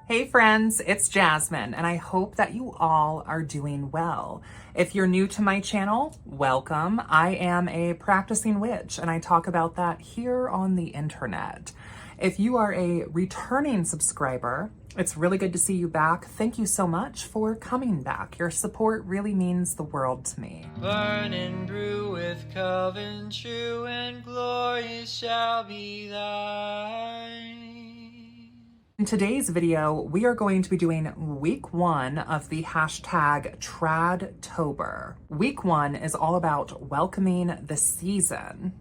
Hey friends, it's Jasmine, and I hope that you all are doing well. If you're new to my channel, welcome. I am a practicing witch, and I talk about that here on the internet. If you are a returning subscriber, it's really good to see you back. Thank you so much for coming back. Your support really means the world to me. Burn and brew with Coven, true and glorious shall be thine. In today's video, we are going to be doing week 1 of the hashtag TRADTOBER. Week 1 is all about welcoming the season.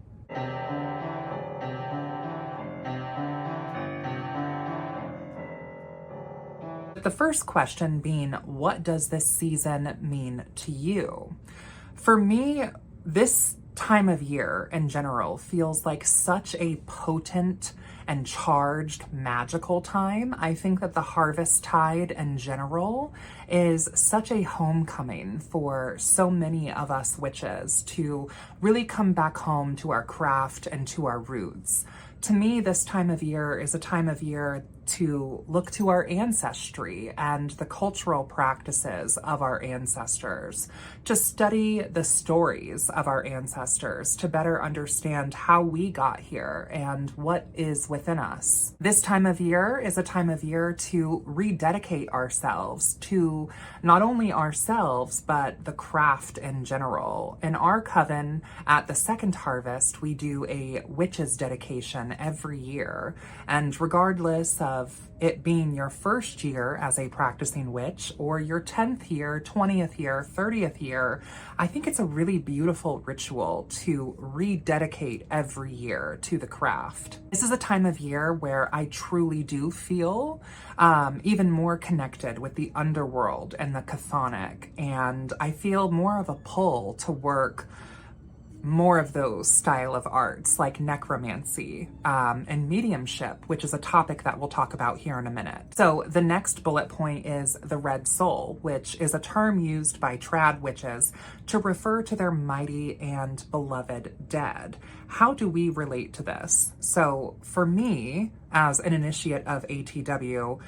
The first question being, what does this season mean to you? For me, this time of year in general feels like such a potent and charged magical time. I think that the harvest tide in general is such a homecoming for so many of us witches to really come back home to our craft and to our roots. To me, this time of year is a time of year to look to our ancestry and the cultural practices of our ancestors, to study the stories of our ancestors, to better understand how we got here and what is within us. This time of year is a time of year to rededicate ourselves to not only ourselves, but the craft in general. In our coven, at the second harvest, we do a witch's dedication every year, and regardless of it being your first year as a practicing witch or your 10th year, 20th year, 30th year, I think it's a really beautiful ritual to rededicate every year to the craft. This is a time of year where I truly do feel even more connected with the underworld and the chthonic, and I feel more of a pull to work more of those style of arts like necromancy and mediumship, which is a topic that we'll talk about here in a minute. So the next bullet point is the red soul, which is a term used by trad witches to refer to their mighty and beloved dead. How do we relate to this? So for me, as an initiate of ATW,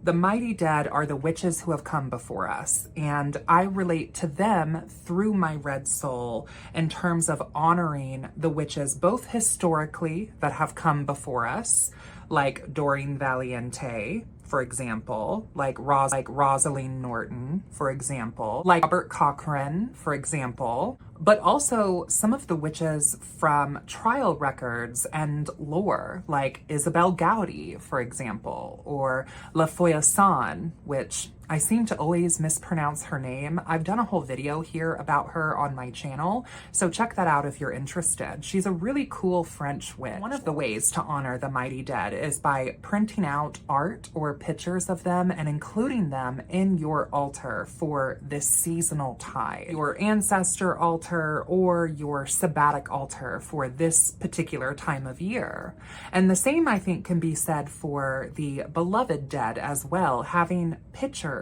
the mighty dead are the witches who have come before us, and I relate to them through my red soul in terms of honoring the witches both historically that have come before us, like Doreen Valiente, for example, like Rosaline Norton, for example, like Robert Cochrane, for example, but also some of the witches from trial records and lore, like Isabel Gowdy, for example, or La Foyasson, which I seem to always mispronounce her name. I've done a whole video here about her on my channel, so check that out if you're interested. She's a really cool French witch. One of the ways to honor the mighty dead is by printing out art or pictures of them and including them in your altar for this seasonal tide. Your ancestor altar or your sabbatic altar for this particular time of year. And the same, I think, can be said for the beloved dead as well, having pictures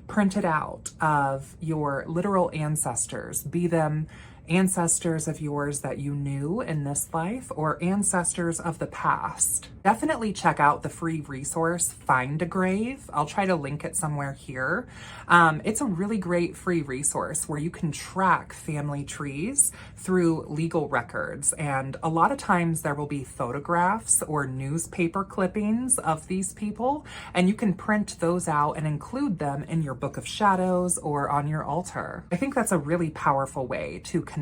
printed out of your literal ancestors, be them ancestors of yours that you knew in this life or ancestors of the past. Definitely check out the free resource, Find a Grave. I'll try to link it somewhere here. It's a really great free resource where you can track family trees through legal records. And a lot of times there will be photographs or newspaper clippings of these people, and you can print those out and include them in your Book of Shadows or on your altar. I think that's a really powerful way to connect.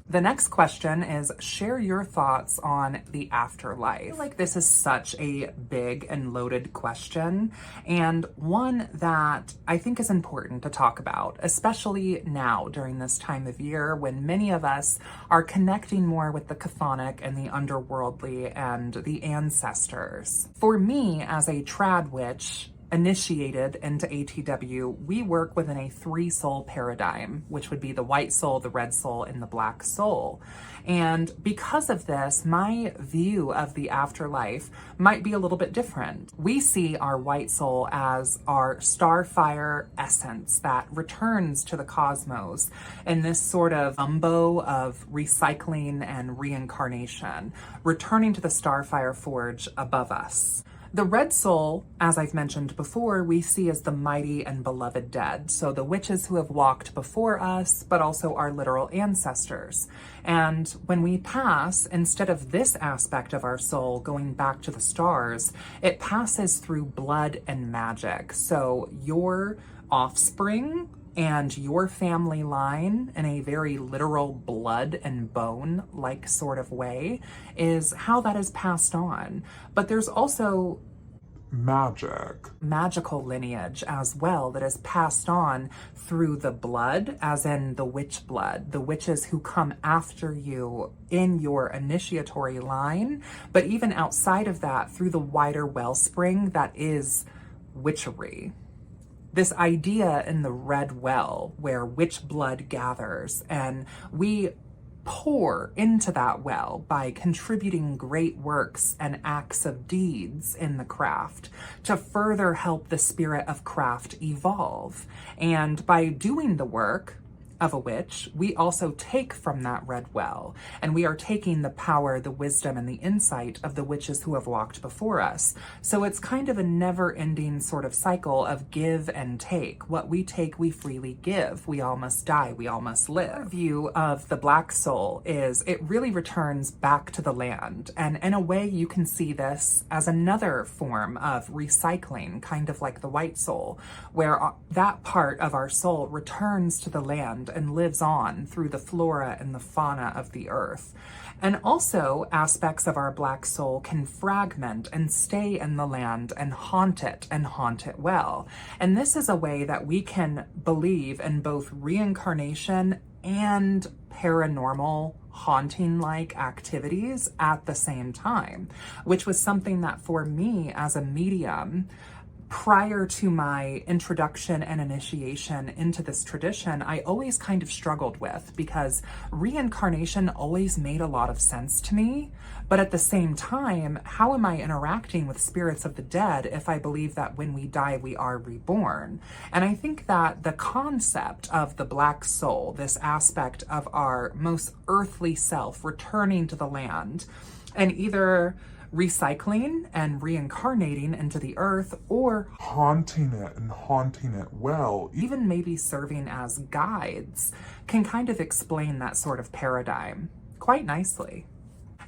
The next question is, share your thoughts on the afterlife. I feel like this is such a big and loaded question, and one that I think is important to talk about, especially now during this time of year when many of us are connecting more with the chthonic and the underworldly and the ancestors. For me, as a trad witch, initiated into ATW, we work within a 3-soul paradigm, which would be the white soul, the red soul, and the black soul. And because of this, my view of the afterlife might be a little bit different. We see our white soul as our starfire essence that returns to the cosmos in this sort of umbo of recycling and reincarnation, returning to the starfire forge above us. The red soul, as I've mentioned before, we see as the mighty and beloved dead. So the witches who have walked before us, but also our literal ancestors. And when we pass, instead of this aspect of our soul going back to the stars, it passes through blood and magic. So your offspring and your family line, in a very literal blood and bone like sort of way, is how that is passed on. But there's also magical lineage as well that is passed on through the blood, as in the witch blood, the witches who come after you in your initiatory line, but even outside of that, through the wider wellspring that is witchery. This idea in the red well where witch blood gathers, and we pour into that well by contributing great works and acts of deeds in the craft to further help the spirit of craft evolve. And by doing the work of a witch, we also take from that red well, and we are taking the power, the wisdom, and the insight of the witches who have walked before us. So it's kind of a never-ending sort of cycle of give and take. What we take, we freely give. We all must die, we all must live. Our view of the black soul is it really returns back to the land, and in a way you can see this as another form of recycling, kind of like the white soul, where that part of our soul returns to the land and lives on through the flora and the fauna of the earth. And also, aspects of our black soul can fragment and stay in the land and haunt it well. And this is a way that we can believe in both reincarnation and paranormal haunting-like activities at the same time, which was something that for me as a medium, prior to my introduction and initiation into this tradition, I always kind of struggled with, because reincarnation always made a lot of sense to me. But at the same time, how am I interacting with spirits of the dead if I believe that when we die, we are reborn? And I think that the concept of the black soul, this aspect of our most earthly self returning to the land and either recycling and reincarnating into the earth, or haunting it well, even maybe serving as guides, can kind of explain that sort of paradigm quite nicely.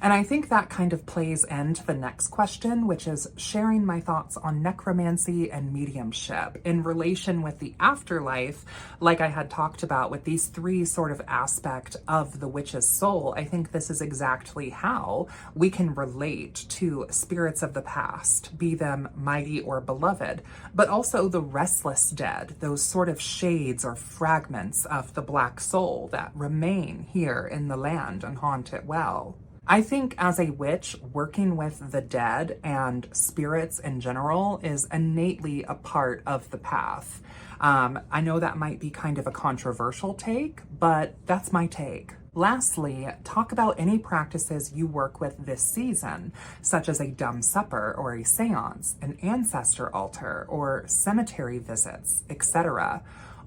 And I think that kind of plays into the next question, which is sharing my thoughts on necromancy and mediumship in relation with the afterlife, like I had talked about with these three sort of aspects of the witch's soul. I think this is exactly how we can relate to spirits of the past, be them mighty or beloved, but also the restless dead, those sort of shades or fragments of the black soul that remain here in the land and haunt it well. I think as a witch, working with the dead and spirits in general is innately a part of the path. I know that might be kind of a controversial take, but that's my take. Lastly, talk about any practices you work with this season, such as a dumb supper or a seance, an ancestor altar, or cemetery visits, etc.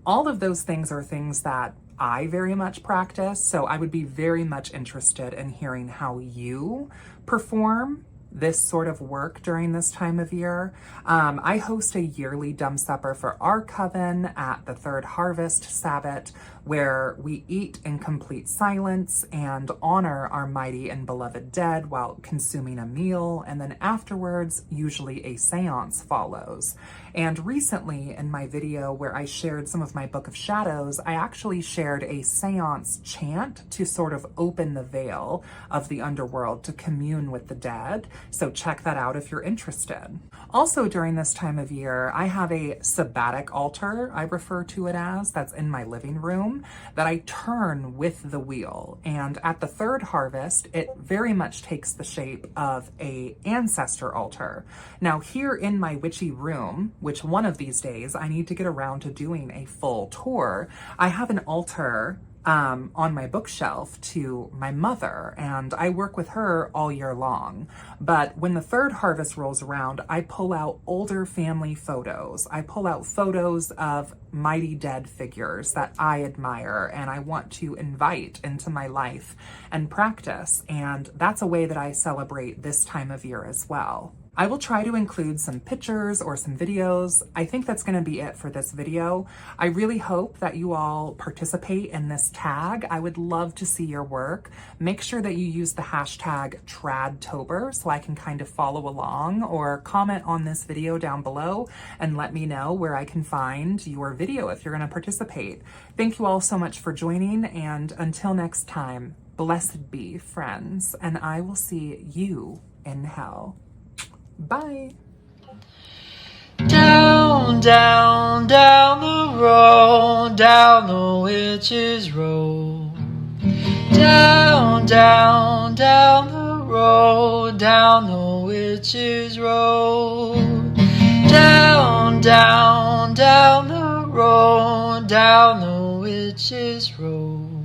All of those things are things that I very much practice, so I would be very much interested in hearing how you perform this sort of work during this time of year. I host a yearly dumb supper for our coven at the Third Harvest Sabbath, where we eat in complete silence and honor our mighty and beloved dead while consuming a meal, and then afterwards, usually a seance follows. And recently, in my video where I shared some of my Book of Shadows, I actually shared a seance chant to sort of open the veil of the underworld to commune with the dead. So check that out if you're interested. Also during this time of year, I have a sabbatic altar, I refer to it as, that's in my living room, that I turn with the wheel. And at the Third Harvest, it very much takes the shape of a ancestor altar. Now here in my witchy room, which one of these days I need to get around to doing a full tour, I have an altar on my bookshelf to my mother, and I work with her all year long. But when the Third Harvest rolls around, I pull out older family photos. I pull out photos of mighty dead figures that I admire and I want to invite into my life and practice. And that's a way that I celebrate this time of year as well. I will try to include some pictures or some videos. I think that's going to be it for this video. I really hope that you all participate in this tag. I would love to see your work. Make sure that you use the hashtag TRADTOBER so I can kind of follow along, or comment on this video down below and let me know where I can find your video if you're going to participate. Thank you all so much for joining, and until next time, blessed be, friends, and I will see you in hell. Bye. Down, down, down the road, down the witch's road. Down, down, down the road, down the witch's road. Down, down, down the road, down the witch's road.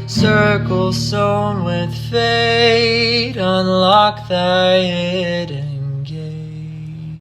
Circle sewn with fate, unlock thy hidden